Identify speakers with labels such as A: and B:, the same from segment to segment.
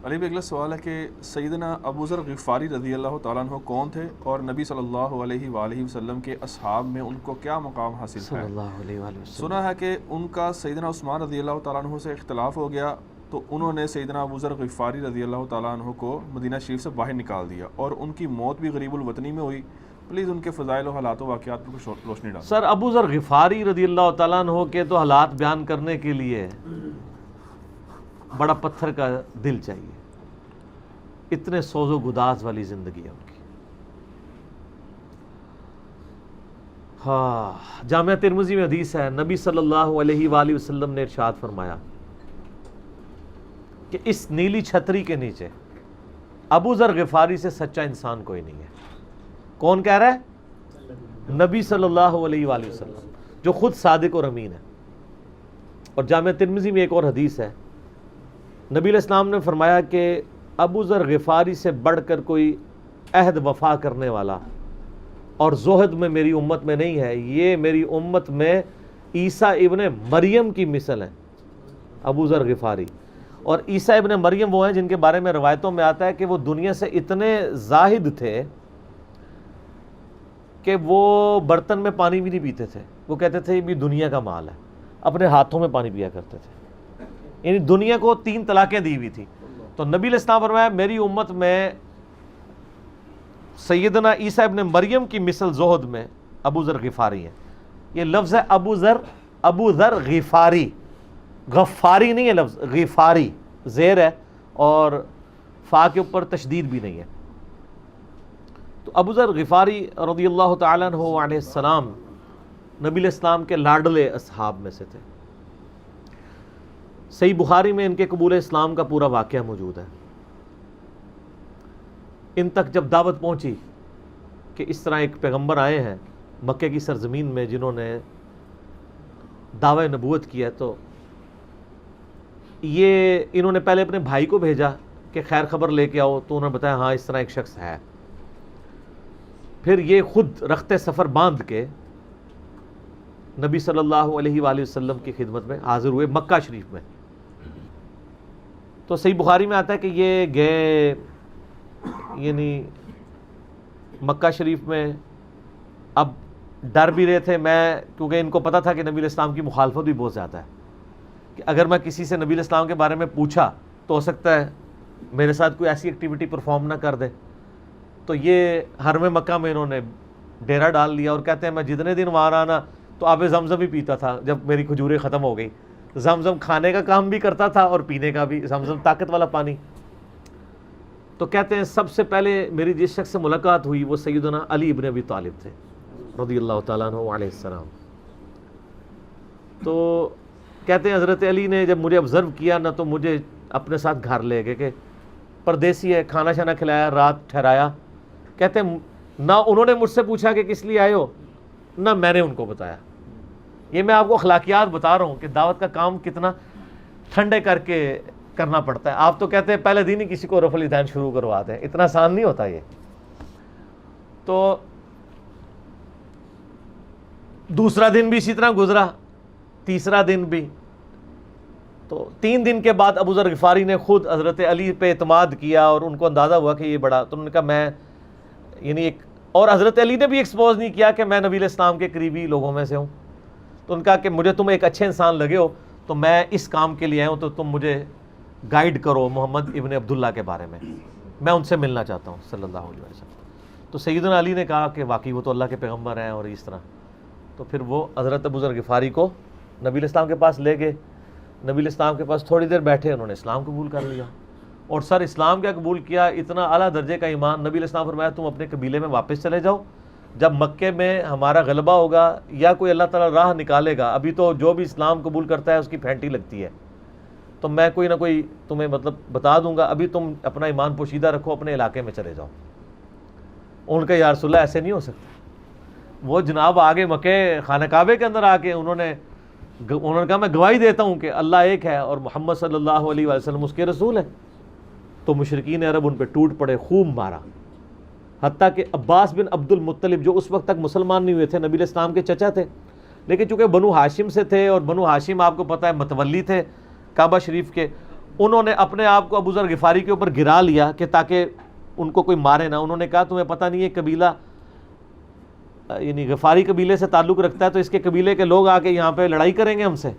A: علی بھائی اگلا سوال ہے کہ سیدنا ابو ذر غفاری رضی اللہ تعالیٰ عنہ کون تھے اور نبی صلی اللہ علیہ وآلہ وسلم کے اصحاب میں ان کو کیا مقام حاصل
B: صلی
A: ہے؟
B: اللہ علیہ وآلہ وسلم۔
A: سنا ہے کہ ان کا سیدنا عثمان رضی اللہ تعالیٰ عنہ سے اختلاف ہو گیا تو انہوں نے سیدنا ابو ذر غفاری رضی اللہ تعالیٰ عنہ کو مدینہ شریف سے باہر نکال دیا اور ان کی موت بھی غریب الوطنی میں ہوئی۔ پلیز ان کے فضائل و حالات و واقعات پر کچھ روشنی ڈالیں۔
B: سر ابو ذر غفاری رضی اللہ تعالیٰ عنہ کے تو حالات بیان کرنے کے لیے بڑا پتھر کا دل چاہیے، اتنے سوز و گداز والی زندگی ہے ان کی۔ ہاں، جامعہ ترمذی میں حدیث ہے، نبی صلی اللہ علیہ وآلہ وسلم نے ارشاد فرمایا کہ اس نیلی چھتری کے نیچے ابو ذر غفاری سے سچا انسان کوئی نہیں ہے۔ کون کہہ رہا ہے؟ نبی صلی اللہ علیہ وآلہ وسلم، جو خود صادق اور امین ہے۔ اور جامعہ ترمذی میں ایک اور حدیث ہے، نبی علیہ السلام نے فرمایا کہ ابو ذر غفاری سے بڑھ کر کوئی عہد وفا کرنے والا اور زہد میں میری امت میں نہیں ہے، یہ میری امت میں عیسیٰ ابن مریم کی مثل ہے، ابو ذر غفاری۔ اور عیسیٰ ابن مریم وہ ہیں جن کے بارے میں روایتوں میں آتا ہے کہ وہ دنیا سے اتنے زاہد تھے کہ وہ برتن میں پانی بھی نہیں پیتے تھے، وہ کہتے تھے یہ بھی دنیا کا مال ہے، اپنے ہاتھوں میں پانی پیا کرتے تھے، یعنی دنیا کو 3 طلاقیں دی ہوئی تھی۔ تو نبی علیہ السلام فرمایا میری امت میں سیدنا عیسیٰ ابن مریم کی مثل زہد میں ابو ذر غفاری ہیں۔ یہ لفظ ہے ابو ذر غفاری، غفاری نہیں ہے لفظ، غفاری زیر ہے اور فا کے اوپر تشدید بھی نہیں ہے۔ تو ابو ذر غفاری رضی اللہ تعالیٰ عنہ علیہ السلام نبی علیہ السلام کے لاڈلے اصحاب میں سے تھے۔ صحیح بخاری میں ان کے قبول اسلام کا پورا واقعہ موجود ہے۔ ان تک جب دعوت پہنچی کہ اس طرح ایک پیغمبر آئے ہیں مکے کی سرزمین میں جنہوں نے دعوی نبوت کیا، تو یہ انہوں نے پہلے اپنے بھائی کو بھیجا کہ خیر خبر لے کے آؤ، تو انہوں نے بتایا ہاں اس طرح ایک شخص ہے۔ پھر یہ خود رخت سفر باندھ کے نبی صلی اللہ علیہ وآلہ وسلم کی خدمت میں حاضر ہوئے مکہ شریف میں۔ تو صحیح بخاری میں آتا ہے کہ یہ گئے، یعنی مکہ شریف میں اب ڈر بھی رہے تھے، کیونکہ ان کو پتا تھا کہ نبی علیہ السلام کی مخالفت بھی بہت زیادہ ہے، کہ اگر میں کسی سے نبی علیہ السلام کے بارے میں پوچھا تو ہو سکتا ہے میرے ساتھ کوئی ایسی ایکٹیویٹی پرفارم نہ کر دے۔ تو یہ حرم مکہ میں انہوں نے ڈیرا ڈال لیا، اور کہتے ہیں میں جتنے دن وہاں رہا نا تو آب زمزم ہی پیتا تھا۔ جب میری کھجوریں ختم ہو گئی، زمزم کھانے کا کام بھی کرتا تھا اور پینے کا بھی، زمزم طاقت والا پانی۔ تو کہتے ہیں سب سے پہلے میری جس شخص سے ملاقات ہوئی وہ سیدنا علی ابن ابی طالب تھے رضی اللہ تعالیٰ عنہ علیہ السلام۔ تو کہتے ہیں حضرت علی نے جب مجھے آبزرو کیا نہ تو مجھے اپنے ساتھ گھر لے گئے، کہ پردیسی ہے، کھانا شانا کھلایا، رات ٹھہرایا۔ کہتے ہیں نہ انہوں نے مجھ سے پوچھا کہ کس لیے آئے ہو، نہ میں نے ان کو بتایا۔ یہ میں آپ کو اخلاقیات بتا رہا ہوں کہ دعوت کا کام کتنا ٹھنڈے کر کے کرنا پڑتا ہے۔ آپ تو کہتے ہیں پہلے دن ہی کسی کو رفع الیدین شروع کرواتے ہیں، اتنا آسان نہیں ہوتا یہ۔ تو دوسرا دن بھی اسی طرح گزرا، تیسرا دن بھی۔ تو 3 دن کے بعد ابو ذر غفاری نے خود حضرت علی پہ اعتماد کیا، اور ان کو اندازہ ہوا کہ یہ بڑا، تو انہوں نے کہا میں یعنی ایک، اور حضرت علی نے بھی ایکسپوز نہیں کیا کہ میں نبی علیہ السلام کے قریبی لوگوں میں سے ہوں۔ تو ان کا کہ مجھے تم ایک اچھے انسان لگے ہو تو میں اس کام کے لیے آیا ہوں، تو تم مجھے گائیڈ کرو محمد ابن عبداللہ کے بارے میں ان سے ملنا چاہتا ہوں صلی اللہ علیہ وسلم۔ تو سیدنا علی نے کہا کہ واقعی وہ تو اللہ کے پیغمبر ہیں اور اس طرح۔ تو پھر وہ حضرت ابو ذر غفاری کو نبی علیہ السلام کے پاس لے گئے، نبی علیہ السلام کے پاس تھوڑی دیر بیٹھے، انہوں نے اسلام قبول کر لیا۔ اور سر اسلام کیا قبول کیا، اتنا اعلیٰ درجے کا ایمان۔ نبی علیہ السلام فرمایا تم اپنے قبیلے میں واپس چلے جاؤ، جب مکے میں ہمارا غلبہ ہوگا یا کوئی اللہ تعالیٰ راہ نکالے گا، ابھی تو جو بھی اسلام قبول کرتا ہے اس کی پھینٹی لگتی ہے، تو میں کوئی نہ کوئی تمہیں مطلب بتا دوں گا، ابھی تم اپنا ایمان پوشیدہ رکھو، اپنے علاقے میں چلے جاؤ۔ ان کا یا رسول اللہ ایسے نہیں ہو سکتا۔ وہ جناب آگے مکے خانہ کعبے کے اندر آ کے انہوں نے کہا میں گواہی دیتا ہوں کہ اللہ ایک ہے اور محمد صلی اللہ علیہ وسلم اس کے رسول ہیں۔ تو مشرکین عرب ان پہ ٹوٹ پڑے، خوب مارا، حتیٰ کہ عباس بن عبد المطلب جو اس وقت تک مسلمان نہیں ہوئے تھے، نبی علیہ السلام کے چچا تھے، لیکن چونکہ بنو ہاشم سے تھے اور بنو ہاشم آپ کو پتہ ہے متولی تھے کعبہ شریف کے، انہوں نے اپنے آپ کو ابو ذر غفاری کے اوپر گرا لیا کہ تاکہ ان کو کوئی مارے نہ. انہوں نے کہا تمہیں پتہ نہیں ہے قبیلہ یعنی غفاری قبیلے سے تعلق رکھتا ہے تو اس کے قبیلے کے لوگ آ کے یہاں پہ لڑائی کریں گے ہم سے,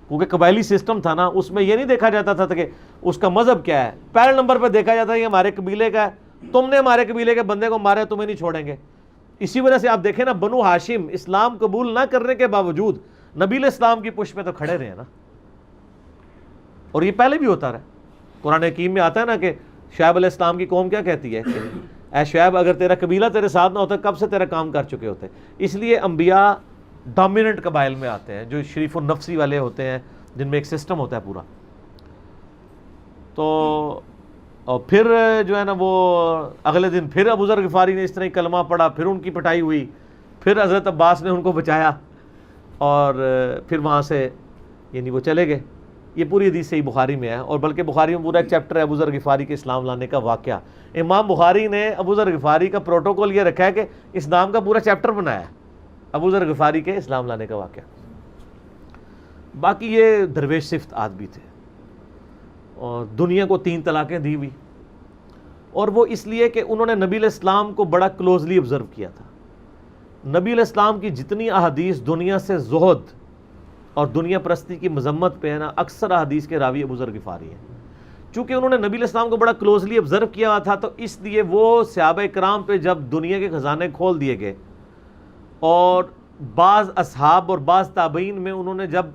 B: کیونکہ قبائلی سسٹم تھا نا, اس میں یہ نہیں دیکھا جاتا تھا کہ اس کا مذہب کیا ہے, پہلے نمبر پہ دیکھا جاتا ہے یہ ہمارے قبیلے کا ہے, تم نے ہمارے قبیلے کے بندے کو مارا, تمہیں نہیں چھوڑیں گے. اسی وجہ سے آپ دیکھیں نا, بنو ہاشم اسلام قبول نہ کرنے کے باوجود نبی علیہ السلام کی پشت پہ تو کھڑے رہے نا, اور یہ پہلے بھی ہوتا رہا. قرآن حکیم میں آتا ہے نا کہ شعیب علیہ السلام کی قوم کیا کہتی ہے کہ اے شعیب اگر تیرا قبیلہ تیرے ساتھ نہ ہوتا کب سے تیرا کام کر چکے ہوتے. اس لیے انبیاء ڈومیننٹ قبائل میں آتے ہیں جو شریف النفسی والے ہوتے ہیں, جن میں ایک سسٹم ہوتا ہے پورا. تو اور پھر جو ہے نا وہ اگلے دن پھر ابو ذر غفاری نے اس طرح ہی کلمہ پڑھا, پھر ان کی پٹائی ہوئی, پھر حضرت عباس نے ان کو بچایا اور پھر وہاں سے یعنی وہ چلے گئے. یہ پوری حدیث صحیح بخاری میں ہے, اور بلکہ بخاری میں پورا ایک چیپٹر ہے ابو ذر غفاری کے اسلام لانے کا واقعہ. امام بخاری نے ابو ذر غفاری کا پروٹوکول یہ رکھا ہے کہ اس نام کا پورا چیپٹر بنایا ہے, ابو ذر غفاری کے اسلام لانے کا واقعہ. باقی یہ درویش صفت آدمی تھے اور دنیا کو 3 طلاقیں دی ہوئی, اور وہ اس لیے کہ انہوں نے نبی علیہ السلام کو بڑا کلوزلی آبزرو کیا تھا. نبی علیہ السلام کی جتنی احادیث دنیا سے زہد اور دنیا پرستی کی مذمت پہ ہے نا, اکثر احادیث کے راوی ابو ذر غفاری ہیں. چونکہ انہوں نے نبی علیہ السلام کو بڑا کلوزلی آبزرو کیا ہوا تھا, تو اس لیے وہ صحابہ کرام پہ جب دنیا کے خزانے کھول دیے گئے, اور بعض اصحاب اور بعض تابعین میں انہوں نے جب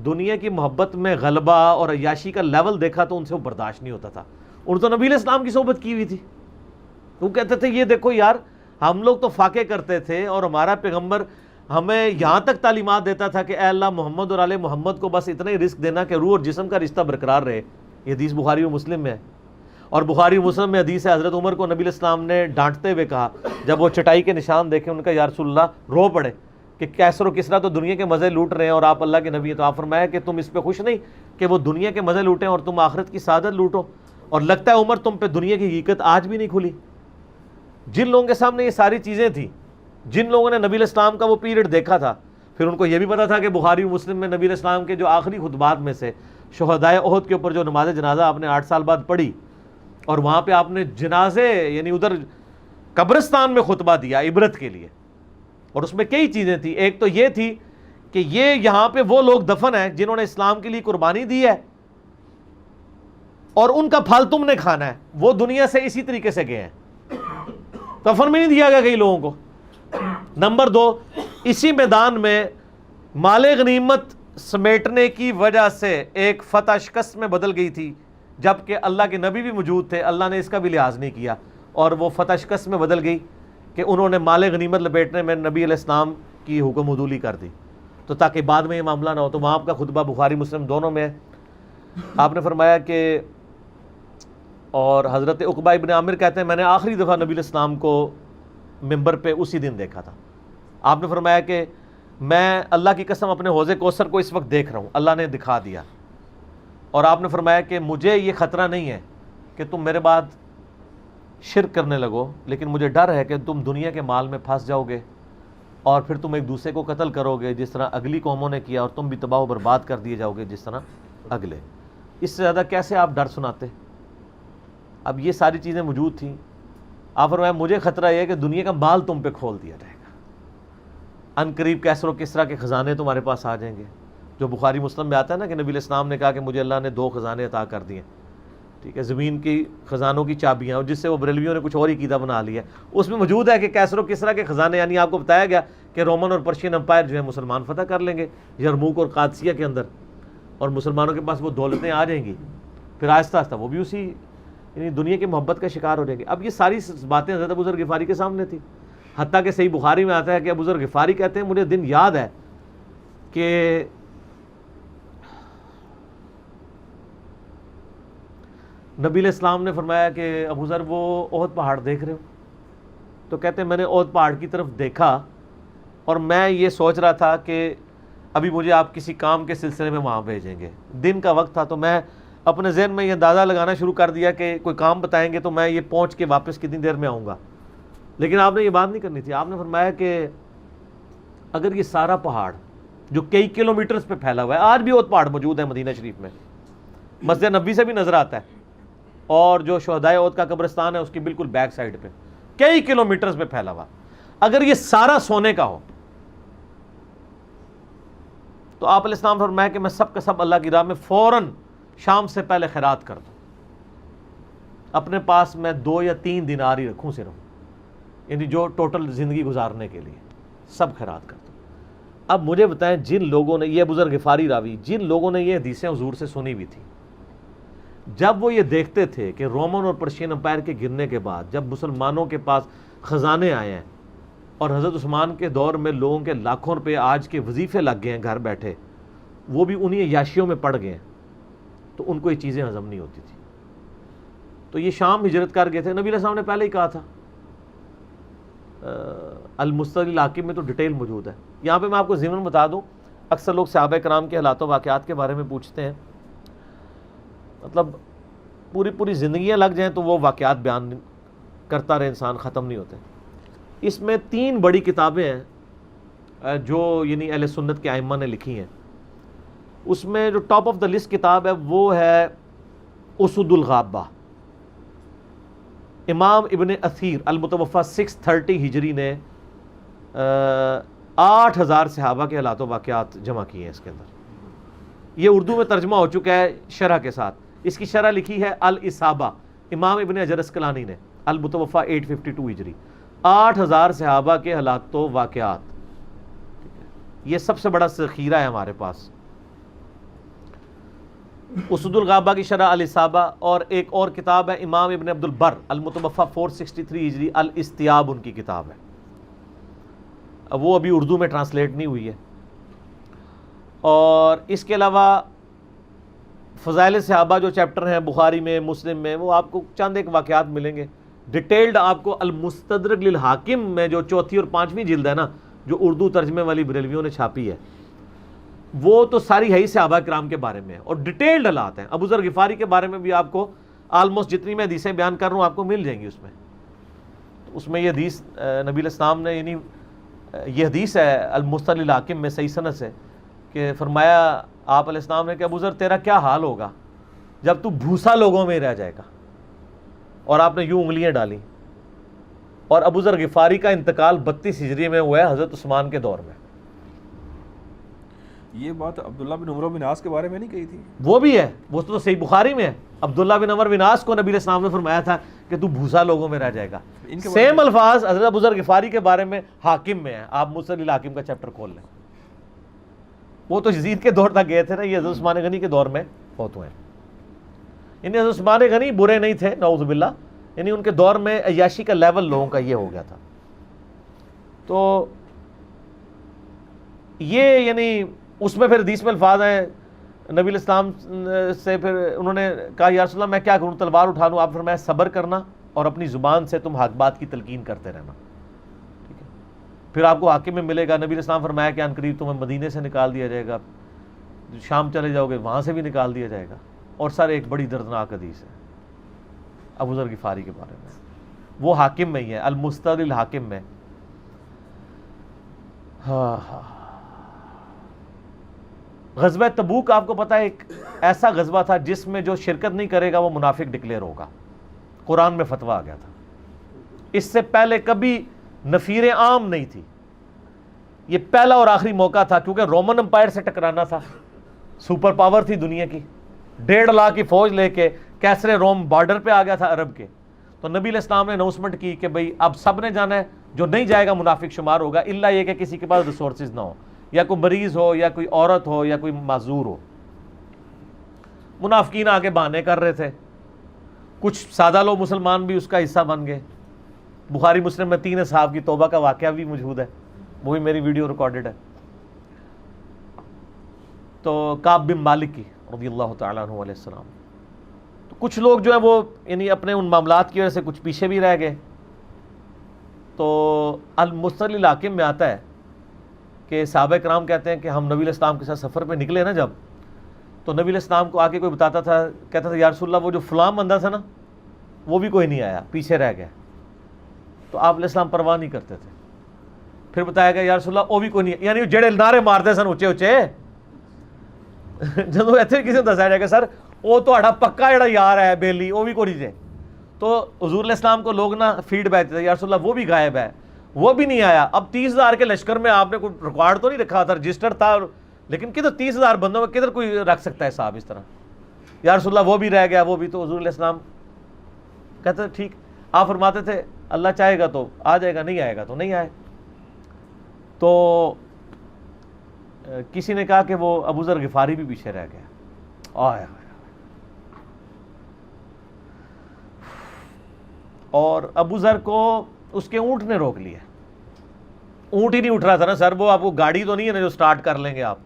B: دنیا کی محبت میں غلبہ اور عیاشی کا لیول دیکھا تو ان سے وہ برداشت نہیں ہوتا تھا. انہوں تو نبی علیہ السلام کی صحبت کی ہوئی تھی, وہ کہتے تھے یہ دیکھو یار ہم لوگ تو فاقے کرتے تھے اور ہمارا پیغمبر ہمیں یہاں تک تعلیمات دیتا تھا کہ اے اللہ محمد اور آل محمد کو بس اتنا ہی رزق دینا کہ روح اور جسم کا رشتہ برقرار رہے. یہ حدیث بخاری و مسلم میں ہے, اور بخاری و مسلم میں حدیث ہے حضرت عمر کو نبی علیہ السلام نے ڈانٹتے ہوئے کہا جب وہ چٹائی کے نشان دیکھے, ان کا یا رسول اللہ رو پڑے کہ کیسر و کسرا تو دنیا کے مزے لوٹ رہے ہیں اور آپ اللہ کے نبی ہیں. تو آپ فرمایا کہ تم اس پہ خوش نہیں کہ وہ دنیا کے مزے لوٹیں اور تم آخرت کی سعادت لوٹو, اور لگتا ہے عمر تم پہ دنیا کی حقیقت آج بھی نہیں کھلی. جن لوگوں کے سامنے یہ ساری چیزیں تھیں, جن لوگوں نے نبی علیہ السلام کا وہ پیریڈ دیکھا تھا, پھر ان کو یہ بھی پتا تھا کہ بخاری و مسلم میں نبی علیہ السلام کے جو آخری خطبات میں سے شہدائے احد کے اوپر جو نماز جنازہ آپ نے 8 سال بعد پڑھی, اور وہاں پہ آپ نے جنازے یعنی ادھر قبرستان میں خطبہ دیا عبرت کے لیے, اور اس میں کئی چیزیں تھیں. ایک تو یہ تھی کہ یہ یہاں پہ وہ لوگ دفن ہیں جنہوں نے اسلام کے لیے قربانی دی ہے, اور ان کا پھل تم نے کھانا ہے. وہ دنیا سے اسی طریقے سے گئے ہیں, دفن میں نہیں دیا گیا کئی لوگوں کو. نمبر 2, اسی میدان میں مال غنیمت سمیٹنے کی وجہ سے ایک فتح شکست میں بدل گئی تھی, جبکہ اللہ کے نبی بھی موجود تھے, اللہ نے اس کا بھی لحاظ نہیں کیا, اور وہ فتح شکست میں بدل گئی کہ انہوں نے مال غنیمت لپیٹنے میں نبی علیہ السلام کی حکم عدولی کر دی, تو تاکہ بعد میں یہ معاملہ نہ ہو. تو وہاں آپ کا خطبہ بخاری مسلم دونوں میں ہے. آپ نے فرمایا کہ, اور حضرت عقبہ ابن عامر کہتے ہیں میں نے آخری دفعہ نبی علیہ السلام کو ممبر پہ اسی دن دیکھا تھا. آپ نے فرمایا کہ میں اللہ کی قسم اپنے حوض کوثر کو اس وقت دیکھ رہا ہوں, اللہ نے دکھا دیا. اور آپ نے فرمایا کہ مجھے یہ خطرہ نہیں ہے کہ تم میرے بعد شرک کرنے لگو, لیکن مجھے ڈر ہے کہ تم دنیا کے مال میں پھنس جاؤ گے اور پھر تم ایک دوسرے کو قتل کرو گے جس طرح اگلی قوموں نے کیا, اور تم بھی تباہ و برباد کر دیے جاؤ گے جس طرح اگلے. اس سے زیادہ کیسے آپ ڈر سناتے؟ اب یہ ساری چیزیں موجود تھیں. آپ فرمایا مجھے خطرہ یہ ہے کہ دنیا کا مال تم پہ کھول دیا جائے گا, ان قریب کیسر و کسرا کے خزانے تمہارے پاس آ جائیں گے, جو بخاری مسلم میں آتا ہے نا کہ نبی علیہ السلام نے کہا کہ مجھے اللہ نے 2 خزانے عطا کر دیے, ٹھیک ہے, زمین کی خزانوں کی چابیاں, اور جس سے وہ بریلویوں نے کچھ اور ہی قیدا بنا لیا. اس میں موجود ہے کہ کیسر و کسرا کے خزانے, یعنی آپ کو بتایا گیا کہ رومن اور پرشین امپائر جو ہے مسلمان فتح کر لیں گے یرموک اور قادسیہ کے اندر, اور مسلمانوں کے پاس وہ دولتیں آ جائیں گی, پھر آہستہ آہستہ وہ بھی اسی یعنی دنیا کی محبت کا شکار ہو جائیں گے. اب یہ ساری باتیں حضرت ابو ذر غفاری کے سامنے تھی, حتیٰ کہ صحیح بخاری میں آتا ہے کہ ابو ذر غفاری کہتے ہیں مجھے دن یاد ہے کہ نبی علیہ السلام نے فرمایا کہ ابو ذر وہ احد پہاڑ دیکھ رہے ہو؟ تو کہتے ہیں میں نے احد پہاڑ کی طرف دیکھا اور میں یہ سوچ رہا تھا کہ ابھی مجھے آپ کسی کام کے سلسلے میں وہاں بھیجیں گے. دن کا وقت تھا, تو میں اپنے ذہن میں یہ اندازہ لگانا شروع کر دیا کہ کوئی کام بتائیں گے تو میں یہ پہنچ کے واپس کتنی دیر میں آؤں گا. لیکن آپ نے یہ بات نہیں کرنی تھی. آپ نے فرمایا کہ اگر یہ سارا پہاڑ جو کئی کلومیٹرز پہ پھیلا ہوا ہے, آج بھی احد پہاڑ موجود ہے مدینہ شریف میں, مسجد نبوی سے بھی نظر آتا ہے، اور جو شہدائے احد کا قبرستان ہے اس کی بالکل بیک سائڈ پہ کئی کلومیٹرز پہ پھیلا ہوا. اگر یہ سارا سونے کا ہو تو آپ علیہ السلام فرمایا کہ میں سب کا سب اللہ کی راہ میں فوراً شام سے پہلے خیرات کر دوں. اپنے پاس میں 2 یا 3 دینار ہی رکھوں صرف، یعنی جو ٹوٹل زندگی گزارنے کے لیے سب خیرات کر دوں. اب مجھے بتائیں، جن لوگوں نے، یہ ابو ذر غفاری راوی، جن لوگوں نے یہ حدیثیں حضور سے سنی ہوئی تھی، جب وہ یہ دیکھتے تھے کہ رومن اور پرشین امپائر کے گرنے کے بعد جب مسلمانوں کے پاس خزانے آئے ہیں اور حضرت عثمان کے دور میں لوگوں کے لاکھوں روپے آج کے وظیفے لگ گئے ہیں گھر بیٹھے، وہ بھی انہی عیاشیوں میں پڑ گئے ہیں، تو ان کو یہ چیزیں ہضم نہیں ہوتی تھی. تو یہ شام ہجرت کر گئے تھے. نبی علیہ السلام نے پہلے ہی کہا تھا، المستدرک الحاکم میں تو ڈیٹیل موجود ہے. یہاں پہ میں آپ کو ضمن بتا دوں، اکثر لوگ صحابہ کرام کے حالات و واقعات کے بارے میں پوچھتے ہیں، مطلب پوری زندگیاں لگ جائیں تو وہ واقعات بیان کرتا رہے انسان، ختم نہیں ہوتے. اس میں 3 بڑی کتابیں ہیں جو یعنی اہل سنت کے ائمہ نے لکھی ہیں. اس میں جو ٹاپ آف دا لسٹ کتاب ہے وہ ہے اسد الغابہ. امام ابن اثیر المتوفی 630 ہجری نے 8000 صحابہ کے حالات و واقعات جمع کیے ہیں اس کے اندر. یہ اردو میں ترجمہ ہو چکا ہے شرح کے ساتھ. اس کی شرح لکھی ہے الاصابہ امام ابن حجر اسقلانی نے، المتوفی 852 ہجری. 8000 صحابہ کے حالات و واقعات، یہ سب سے بڑا ذخیرہ ہے ہمارے پاس. اسد الغابہ کی شرح الاصابہ، اور ایک اور کتاب ہے امام ابن عبد البر المتوفی 463 ہجری، الاستیاب ان کی کتاب ہے. اب وہ ابھی اردو میں ٹرانسلیٹ نہیں ہوئی ہے. اور اس کے علاوہ فضائل صحابہ جو چیپٹر ہیں بخاری میں، مسلم میں، وہ آپ کو چند ایک واقعات ملیں گے ڈیٹیلڈ. آپ کو المستدرک للحاکم میں جو 4تھی اور 5ویں جلد ہے نا، جو اردو ترجمے والی بریلویوں نے چھاپی ہے، وہ تو ساری ہے ہی صحابہ کرام کے بارے میں، اور ڈیٹیلڈ حالات ہیں. ابو ذر غفاری کے بارے میں بھی آپ کو آلموسٹ جتنی میں حدیثیں بیان کر رہا ہوں آپ کو مل جائیں گی. اس میں یہ حدیث نبی علیہ السلام نے، یعنی یہ حدیث ہے المستدرک للحاکم میں صحیح سند سے، کہ فرمایا آپ علیہ السلام نے کہ ابو ذر تیرا کیا حال ہوگا جب تو بھوسا لوگوں میں رہ جائے گا. اور آپ نے یوں انگلیاں ڈالی. اور ابو ذر غفاری کا انتقال 32 ہجری میں ہوا ہے حضرت عثمان کے دور میں.
A: یہ بات عبداللہ بن عمر بن عاص کے بارے میں نہیں کہی تھی؟
B: وہ بھی ہے، وہ تو صحیح بخاری میں ہے. عبداللہ بن عمر بن عاص کو نبی علیہ السلام نے فرمایا تھا کہ تو بھوسا لوگوں میں رہ جائے گا. سیم الفاظ حضرت ابو ذر غفاری کے بارے میں حاکم میں ہے. آپ مستدرک الحاکم کا چیپٹر کھول لیں. وہ تو یزید کے دور تک گئے تھے نا، یہ حضرت عثمان غنی کے دور میں فوت ہوئے ہیں. یعنی حضرت عثمان غنی برے نہیں تھے نعوذ باللہ، یعنی ان کے دور میں عیاشی کا لیول لوگوں کا یہ ہو گیا تھا. تو یہ یعنی اس میں پھر حدیث میں الفاظ ہیں نبی علیہ السلام سے، پھر انہوں نے کہا یا رسول اللہ میں کیا کروں، تلوار اٹھا لوں؟ آپ فرمایا صبر کرنا اور اپنی زبان سے تم حق بات کی تلقین کرتے رہنا. ٹھیک ہے، پھر آپ کو حاکم میں ملے گا. نبی علیہ السلام فرمایا کہ ان قریب تمہیں مدینے سے نکال دیا جائے گا، شام چلے جاؤ گے وہاں سے بھی نکال دیا جائے گا. اور سر ایک بڑی دردناک حدیث ہے ابو ذر غفاری کے بارے میں، وہ حاکم میں ہی ہے، المستدرک الحاکم میں. غزوہ تبوک آپ کو پتا ہے ایک ایسا غزوہ تھا جس میں جو شرکت نہیں کرے گا وہ منافق ڈکلیئر ہوگا. قرآن میں فتویٰ آ گیا تھا. اس سے پہلے کبھی نفیر عام نہیں تھی. یہ پہلا اور آخری موقع تھا، کیونکہ رومن امپائر سے ٹکرانا تھا. سپر پاور تھی دنیا کی، 1.5 لاکھ کی فوج لے کے کیسرے روم بارڈر پہ آ گیا تھا عرب کے. تو نبی علیہ السلام نے اناؤنسمنٹ کی کہ بھئی اب سب نے جانا ہے، جو نہیں جائے گا منافق شمار ہوگا، الا یہ کہ کسی کے پاس ریسورسز نہ ہو، یا کوئی مریض ہو، یا کوئی عورت ہو، یا کوئی معذور ہو. منافقین آگے بہانے کر رہے تھے. کچھ سادہ لوگ مسلمان بھی اس کا حصہ بن گئے. بخاری مسلم میں 3 اصحاب کی توبہ کا واقعہ بھی موجود ہے، وہ بھی میری ویڈیو ریکارڈڈ ہے. تو کعب بن مالک کی رضی اللہ تعالیٰ عنہ علیہ السلام. تو کچھ لوگ جو ہیں وہ یعنی اپنے ان معاملات کی وجہ سے کچھ پیچھے بھی رہ گئے. تو المستدرک الحاکم میں آتا ہے کہ صحابہ کرام کہتے ہیں کہ ہم نبی علیہ السلام کے ساتھ سفر پہ نکلے نا جب، تو نبی علیہ السلام کو آ کے کوئی بتاتا تھا، کہتا تھا یا رسول اللہ وہ جو فلاں بندہ تھا نا وہ بھی کوئی نہیں آیا، پیچھے رہ گیا. تو آپ علیہ السلام پرواہ نہیں کرتے تھے. پھر بتایا گیا یا رسول اللہ وہ بھی کوئی نہیں، یعنی جڑے نعرے مارتے سن اچے اچے جب ایسے کسی نے دسایا جائے گا سر وہ تہاڈا پکا جڑا یار ہے بیلی وہ بھی کوئی نہیں. تو حضور علیہ السلام کو لوگ نا فیڈ بیک دیتے یا رسول اللہ وہ بھی غائب ہے, وہ بھی نہیں آیا. اب 30,000 کے لشکر میں آپ نے کوئی ریکارڈ تو نہیں رکھا تھا, رجسٹر تھا, لیکن کدھر 30,000 بندوں میں کدھر کوئی رکھ سکتا ہے صاحب اس طرح, یا رسول اللہ وہ بھی رہ گیا وہ بھی. تو حضور علیہ السلام کہتے ہیں ٹھیک. آپ فرماتے تھے اللہ چاہے گا تو آ جائے گا, نہیں آئے گا تو نہیں آئے. تو کسی نے کہا کہ وہ ابو ذر غفاری بھی پیچھے رہ گیا. آیا اور ابو ذر کو اس کے اونٹ نے روک لیا. اونٹ ہی نہیں اٹھ رہا تھا نا سر, وہ آپ کو گاڑی تو نہیں ہے نا جو سٹارٹ کر لیں گے آپ,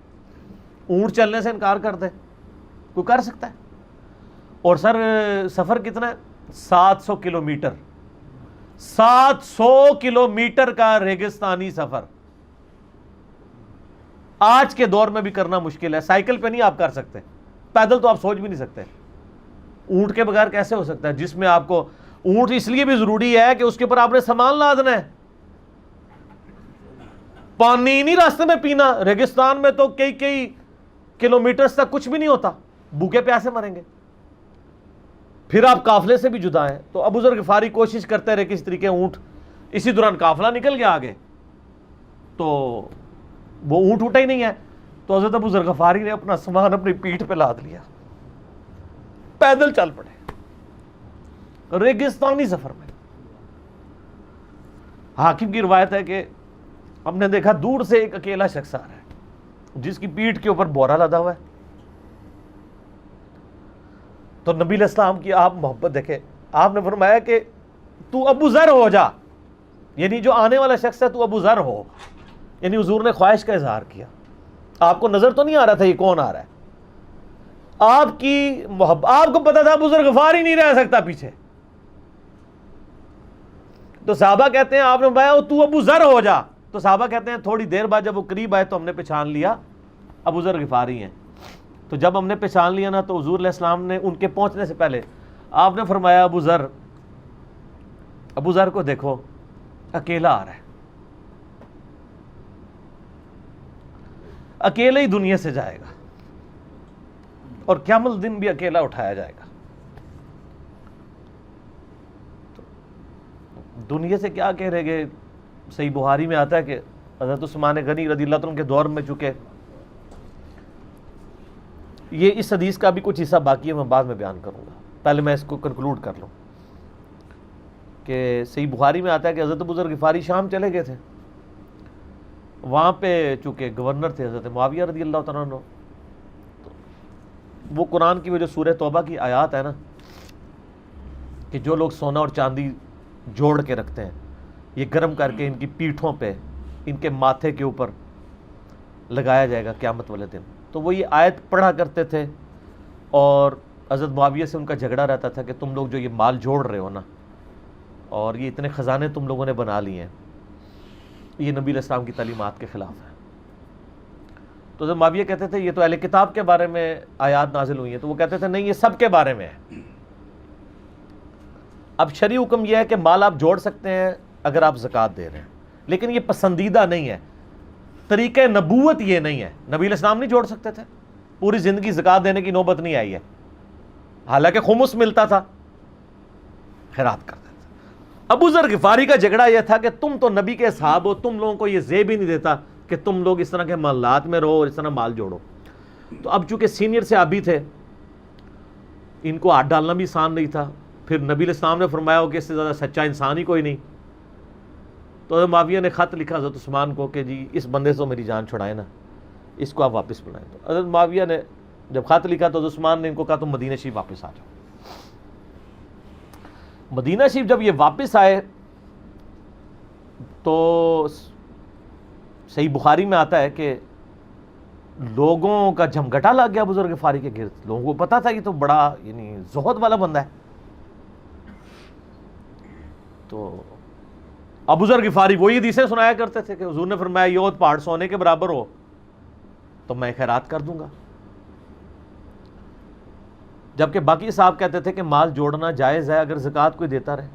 B: اونٹ چلنے سے انکار کر دیں, کوئی کر سکتا ہے؟ اور سر سفر کتنا ہے؟ 700 کلومیٹر. 700 کلومیٹر کا ریگستانی سفر آج کے دور میں بھی کرنا مشکل ہے. سائیکل پہ نہیں آپ کر سکتے, پیدل تو آپ سوچ بھی نہیں سکتے. اونٹ کے بغیر کیسے ہو سکتا ہے, جس میں آپ کو اونٹ اس لیے بھی ضروری ہے کہ اس کے اوپر آپ نے سامان لادنا ہے, پانی نہیں راستے میں پینا. ریگستان میں تو کئی کلومیٹرز تک کچھ بھی نہیں ہوتا, بھوکے پیاسے مریں گے. پھر آپ قافلے سے بھی جدا ہیں. تو ابو ذر غفاری کوشش کرتے رہے کس طریقے اونٹ, اسی دوران قافلہ نکل گیا آگے, تو وہ اونٹ اٹھا ہی نہیں ہے. تو حضرت ابو ذر غفاری نے اپنا سامان اپنی پیٹھ پہ لاد لیا, پیدل چل پڑے ریگستانی سفر میں. حاکم کی روایت ہے کہ ہم نے دیکھا دور سے ایک اکیلا شخص آ رہا ہے جس کی پیٹھ کے اوپر بورا لدا ہوا ہے. تو نبی علیہ السلام کی آپ محبت دیکھیں, آپ نے فرمایا کہ تو ابو ذر ہو جا, یعنی جو آنے والا شخص ہے تو ابو ذر ہو. یعنی حضور نے خواہش کا اظہار کیا. آپ کو نظر تو نہیں آ رہا تھا یہ کون آ رہا ہے, آپ کی محبت, آپ کو پتا تھا ابو ذر غفاری نہیں رہ سکتا پیچھے. تو صحابہ کہتے ہیں آپ نے فرمایا تو ابو ذر ہو جا. تو صحابہ کہتے ہیں تھوڑی دیر بعد جب وہ قریب آئے تو ہم نے پہچان لیا ابو ذر غفاری ہیں. تو جب ہم نے پہچان لیا نا, تو حضور علیہ السلام نے ان کے پہنچنے سے پہلے آپ نے فرمایا ابو ذر کو دیکھو اکیلا آ رہا ہے, اکیلے ہی دنیا سے جائے گا اور قیامت دن بھی اکیلا اٹھایا جائے گا. دنیا سے کیا کہہ رہے گے. صحیح بخاری میں آتا ہے کہ حضرت عثمان غنی رضی اللہ عنہ کے دور میں چکے, یہ اس حدیث کا بھی کچھ حصہ باقی ہے, میں بعد میں بیان کروں گا, پہلے میں اس کو کنکلوڈ کر لوں. کہ صحیح بخاری میں آتا ہے کہ حضرت ابو ذر غفاری شام چلے گئے تھے, وہاں پہ چونکہ گورنر تھے حضرت معاویہ رضی اللہ تعالیٰ عنہ. وہ قرآن کی وہ جو سورہ توبہ کی آیات ہے نا, کہ جو لوگ سونا اور چاندی جوڑ کے رکھتے ہیں یہ گرم کر کے ان کی پیٹھوں پہ, ان کے ماتھے کے اوپر لگایا جائے گا قیامت والے دن. تو وہ یہ آیت پڑھا کرتے تھے, اور حضرت معاویہ سے ان کا جھگڑا رہتا تھا کہ تم لوگ جو یہ مال جوڑ رہے ہو نا, اور یہ اتنے خزانے تم لوگوں نے بنا لیے ہیں, یہ نبی علیہ السلام کی تعلیمات کے خلاف ہے. تو حضرت معاویہ کہتے تھے یہ تو اہل کتاب کے بارے میں آیات نازل ہوئی ہیں. تو وہ کہتے تھے نہیں, یہ سب کے بارے میں ہے. اب شرعی حکم یہ ہے کہ مال آپ جوڑ سکتے ہیں اگر آپ زکوٰۃ دے رہے ہیں, لیکن یہ پسندیدہ نہیں ہے, طریقہ نبوت یہ نہیں ہے. نبی علیہ السلام نہیں جوڑ سکتے تھے, پوری زندگی زکوٰۃ دینے کی نوبت نہیں آئی ہے, حالانکہ خمس ملتا تھا, خیرات کرتے تھے. ابو ذر غفاری کا جھگڑا یہ تھا کہ تم تو نبی کے اصحاب ہو, تم لوگوں کو یہ زیب ہی نہیں دیتا کہ تم لوگ اس طرح کے محلات میں رہو اور اس طرح مال جوڑو. تو اب چونکہ سینئر صحابی تھے, ان کو ہاتھ ڈالنا بھی آسان نہیں تھا. پھر نبی علیہ السلام نے فرمایا ہو کہ اس سے زیادہ سچا انسان ہی کوئی نہیں. تو حضرت معاویہ نے خط لکھا حضرت عثمان کو کہ جی اس بندے سے میری جان چھڑائے نا, اس کو آپ واپس بلائیں. تو حضرت معاویہ نے جب خط لکھا تو حضرت عثمان نے ان کو کہا تم مدینہ شریف واپس آ جاؤ. مدینہ شریف جب یہ واپس آئے تو صحیح بخاری میں آتا ہے کہ لوگوں کا جھمگٹا لگ گیا ابو ذر غفاری کے گرد. لوگوں کو پتا تھا یہ تو بڑا یعنی زہد والا بندہ ہے. تو ابو ذر غفاری وہی حدیثیں سنایا کرتے تھے کہ حضور نے فرمایا یہ احد پہاڑ سونے کے برابر ہو تو میں خیرات کر دوں گا. جبکہ باقی صاحب کہتے تھے کہ مال جوڑنا جائز ہے اگر زکوٰۃ کوئی دیتا رہے.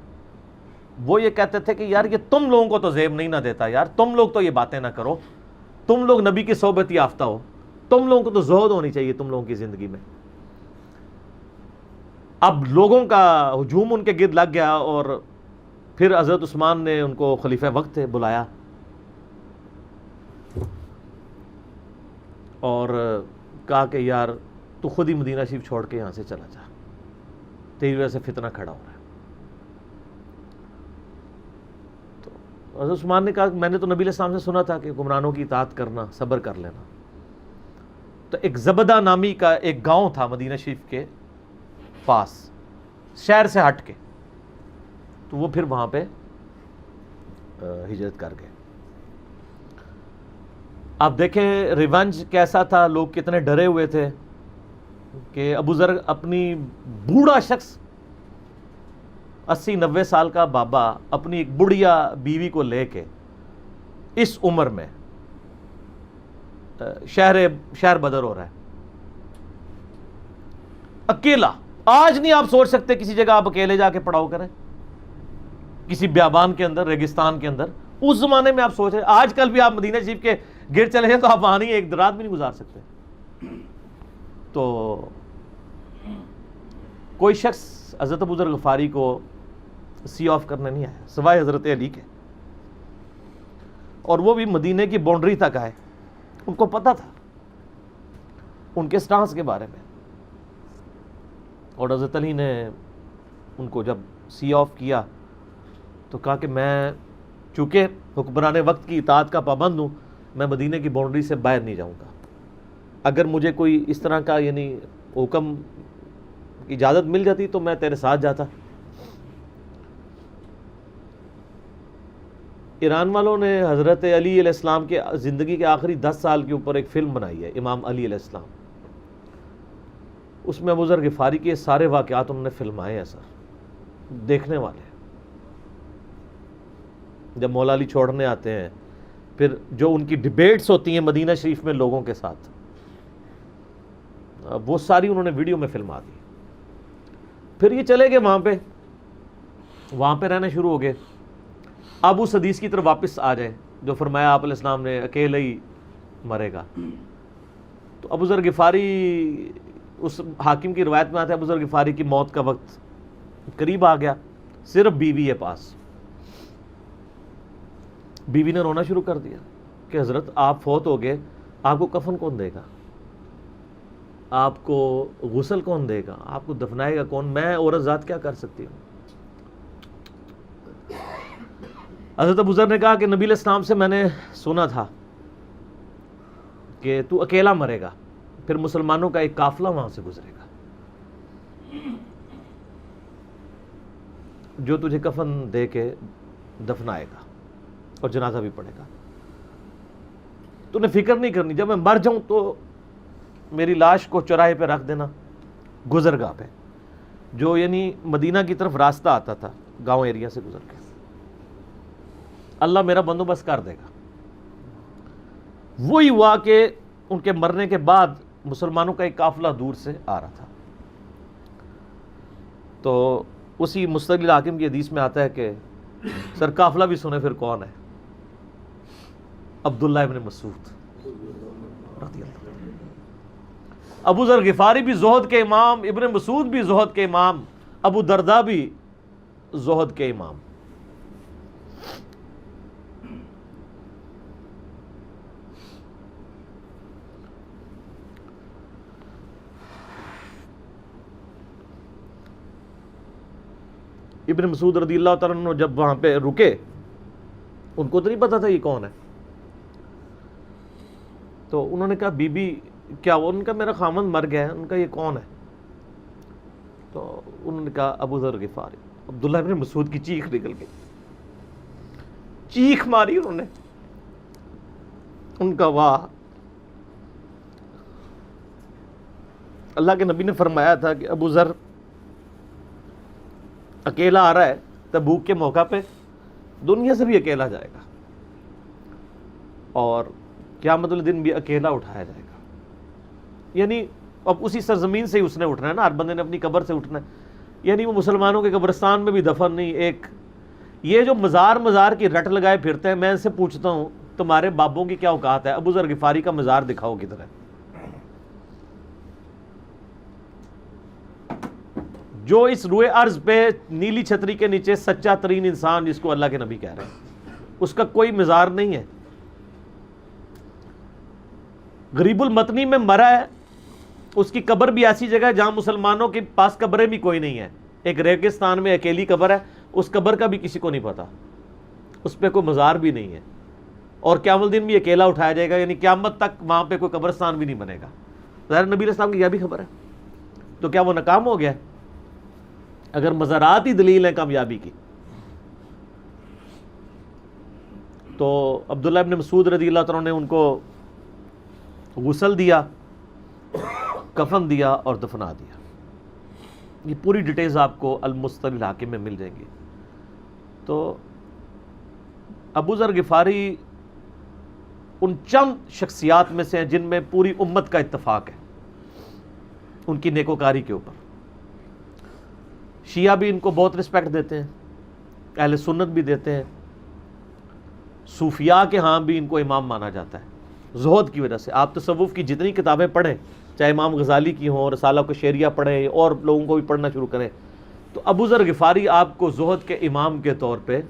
B: وہ یہ کہتے تھے کہ یار یہ تم لوگوں کو تو زیب نہیں نہ دیتا, یار تم لوگ تو یہ باتیں نہ کرو, تم لوگ نبی کی صحبت یافتہ ہو, تم لوگوں کو تو زہد ہونی چاہیے تم لوگوں کی زندگی میں. اب لوگوں کا ہجوم ان کے گرد لگ گیا اور پھر حضرت عثمان نے ان کو خلیفہ وقت تھے بلایا اور کہا کہ یار تو خود ہی مدینہ شریف چھوڑ کے یہاں سے چلا جا، تیری وجہ سے فتنہ کھڑا ہو رہا ہے۔ تو حضرت عثمان نے کہا میں نے تو نبی علیہ السلام سے سنا تھا کہ حکمرانوں کی اطاعت کرنا، صبر کر لینا۔ تو ایک زبدہ نامی کا ایک گاؤں تھا مدینہ شریف کے پاس، شہر سے ہٹ کے، تو وہ پھر وہاں پہ ہجرت کر گئے۔ آپ دیکھیں ریونج کیسا تھا، لوگ کتنے ڈرے ہوئے تھے کہ ابو ذر اپنی بوڑھا شخص 80-90 سال کا بابا اپنی ایک بڑھیا بیوی کو لے کے اس عمر میں شہر بدر ہو رہا ہے اکیلا۔ آج نہیں آپ سوچ سکتے کسی جگہ آپ اکیلے جا کے پڑاؤ کریں، کسی بیابان کے اندر، ریگستان کے اندر۔ اس زمانے میں آپ سوچ رہے، آج کل بھی آپ مدینہ شریف کے گرد چلے جائیں تو آپ وہاں نہیں ایک رات بھی نہیں گزار سکتے۔ تو کوئی شخص حضرت ابو ذر غفاری کو سی آف کرنے نہیں آیا سوائے حضرت علی کے، اور وہ بھی مدینے کی باؤنڈری تک آئے۔ ان کو پتہ تھا ان کے سٹانس کے بارے میں، اور حضرت علی نے ان کو جب سی آف کیا تو کہا کہ میں چونکہ حکمران وقت کی اطاعت کا پابند ہوں، میں مدینے کی باؤنڈری سے باہر نہیں جاؤں گا۔ اگر مجھے کوئی اس طرح کا یعنی حکم کی اجازت مل جاتی تو میں تیرے ساتھ جاتا۔ ایران والوں نے حضرت علی علیہ السلام کے زندگی کے آخری 10 سال کے اوپر ایک فلم بنائی ہے، امام علی علیہ السلام۔ اس میں ابو ذر غفاری کے سارے واقعات انہوں نے فلمائے ہیں سر، دیکھنے والے ہیں۔ جب مولا علی چھوڑنے آتے ہیں، پھر جو ان کی ڈیبیٹس ہوتی ہیں مدینہ شریف میں لوگوں کے ساتھ، وہ ساری انہوں نے ویڈیو میں فلما دی۔ پھر یہ چلے گئے وہاں پہ رہنا شروع ہو گئے۔ اب اس حدیث کی طرف واپس آ جائیں جو فرمایا آپ علیہ السلام نے اکیلے ہی مرے گا، تو ابو ذر غفاری، اس حاکم کی روایت میں آتا ہے ابو ذر غفاری کی موت کا وقت قریب آ گیا، صرف بیوی ہے پاس۔ بیوی نے رونا شروع کر دیا کہ حضرت آپ فوت ہو گئے، آپ کو کفن کون دے گا، آپ کو غسل کون دے گا، آپ کو دفنائے گا کون، میں عورت ذات کیا کر سکتی ہوں۔ حضرت ابو ذر نے کہا کہ نبی علیہ السلام سے میں نے سنا تھا کہ تو اکیلا مرے گا، پھر مسلمانوں کا ایک قافلہ وہاں سے گزرے گا جو تجھے کفن دے کے دفنائے گا اور جنازہ بھی پڑے گا۔ تو نے فکر نہیں کرنی، جب میں مر جاؤں تو میری لاش کو چوراہے پہ رکھ دینا، گزرگاہ پہ، جو یعنی مدینہ کی طرف راستہ آتا تھا گاؤں ایریا سے گزر کے، اللہ میرا بندوبست کر دے گا۔ وہی ہوا کہ ان کے مرنے کے بعد مسلمانوں کا ایک قافلہ دور سے آ رہا تھا۔ تو اسی مستقل حاکم کی حدیث میں آتا ہے کہ سر قافلہ بھی سنے پھر کون ہے، عبداللہ ابن مسعود رضی اللہ عنہ۔ ابو ذر غفاری بھی زہد کے امام، ابن مسعود بھی زہد کے امام، ابو درداء بھی زہد کے امام۔ ابن مسعود رضی اللہ تعالیٰ عنہ جب وہاں پہ رکے، ان کو تو نہیں پتا تھا یہ کون ہے، تو انہوں نے کہا بی بی کیا ہوا؟ ان کا میرا خامند مر گیا ہے۔ ان کا یہ کون ہے؟ تو انہوں نے کہا ابو ذر غفاری۔ عبداللہ ابن مسعود کی چیخ نکل گئی، چیخ ماری انہوں نے، ان کا واہ۔ اللہ کے نبی نے فرمایا تھا کہ ابو ذر اکیلا آ رہا ہے تبوک کے موقع پہ، دنیا سے بھی اکیلا جائے گا، اور قیامت والے دن بھی اکیلا اٹھایا جائے گا۔ یعنی اب اسی سرزمین سے ہی اس نے اٹھنا ہے نا، ہر بندے نے اپنی قبر سے اٹھنا ہے، یعنی وہ مسلمانوں کے قبرستان میں بھی دفن نہیں۔ ایک یہ جو مزار کی رٹ لگائے پھرتے ہیں، میں ان سے پوچھتا ہوں تمہارے بابوں کی کیا اوقات ہے؟ ابو ذر غفاری کا مزار دکھاؤ کدھر ہے؟ جو اس روئے ارض پہ نیلی چھتری کے نیچے سچا ترین انسان جس کو اللہ کے نبی کہہ رہے ہیں، اس کا کوئی مزار نہیں ہے. غریب المطنی میں مرا ہے، اس کی قبر بھی ایسی جگہ ہے جہاں مسلمانوں کے پاس قبریں بھی کوئی نہیں ہے. ایک ریگستان میں اکیلی قبر ہے، اس قبر کا بھی کسی کو نہیں پتا، اس پہ کوئی مزار بھی نہیں ہے، اور قیامت الدین بھی اکیلا اٹھایا جائے گا، یعنی قیامت تک وہاں پہ کوئی قبرستان بھی نہیں بنے گا. ظاہر نبی علیہ السلام کی یہ بھی خبر ہے. تو کیا وہ ناکام ہو گیا ہے؟ اگر مزارات ہی دلیل ہیں کامیابی کی، تو عبداللہ ابن مسعود رضی اللہ تعالیٰ نے ان کو غسل دیا، کفن دیا اور دفنا دیا. یہ پوری ڈیٹیلز آپ کو المستدرک الحاکم میں مل جائیں گی. تو ابو ذر غفاری ان چند شخصیات میں سے ہیں جن میں پوری امت کا اتفاق ہے ان کی نیکوکاری کے اوپر. شیعہ بھی ان کو بہت رسپیکٹ دیتے ہیں، اہل سنت بھی دیتے ہیں، صوفیاء کے ہاں بھی ان کو امام مانا جاتا ہے زہد کی وجہ سے. آپ تصوف کی جتنی کتابیں پڑھیں، چاہے امام غزالی کی ہوں، رسالہ قشیریہ پڑھیں، اور لوگوں کو بھی پڑھنا شروع کریں، تو ابو ذر غفاری آپ کو زہد کے امام کے طور پہ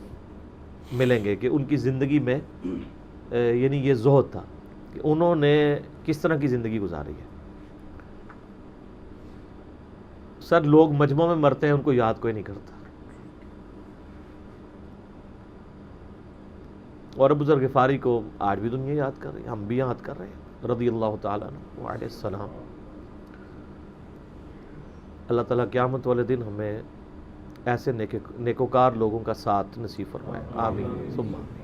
B: ملیں گے کہ ان کی زندگی میں یعنی یہ زہد تھا کہ انہوں نے کس طرح کی زندگی گزاری ہے. سر لوگ مجمع میں مرتے ہیں، ان کو یاد کوئی نہیں کرتا، اور ابو ذر غفاری کو آج بھی دنیا یاد کر رہی ہے، ہم بھی یاد کر رہے ہیں رضی اللہ تعالیٰ عنہ علیہ السلام. اللہ تعالیٰ قیامت والے دن ہمیں ایسے نیکوکار لوگوں کا ساتھ نصیب فرمائے. آمین ثم آمین.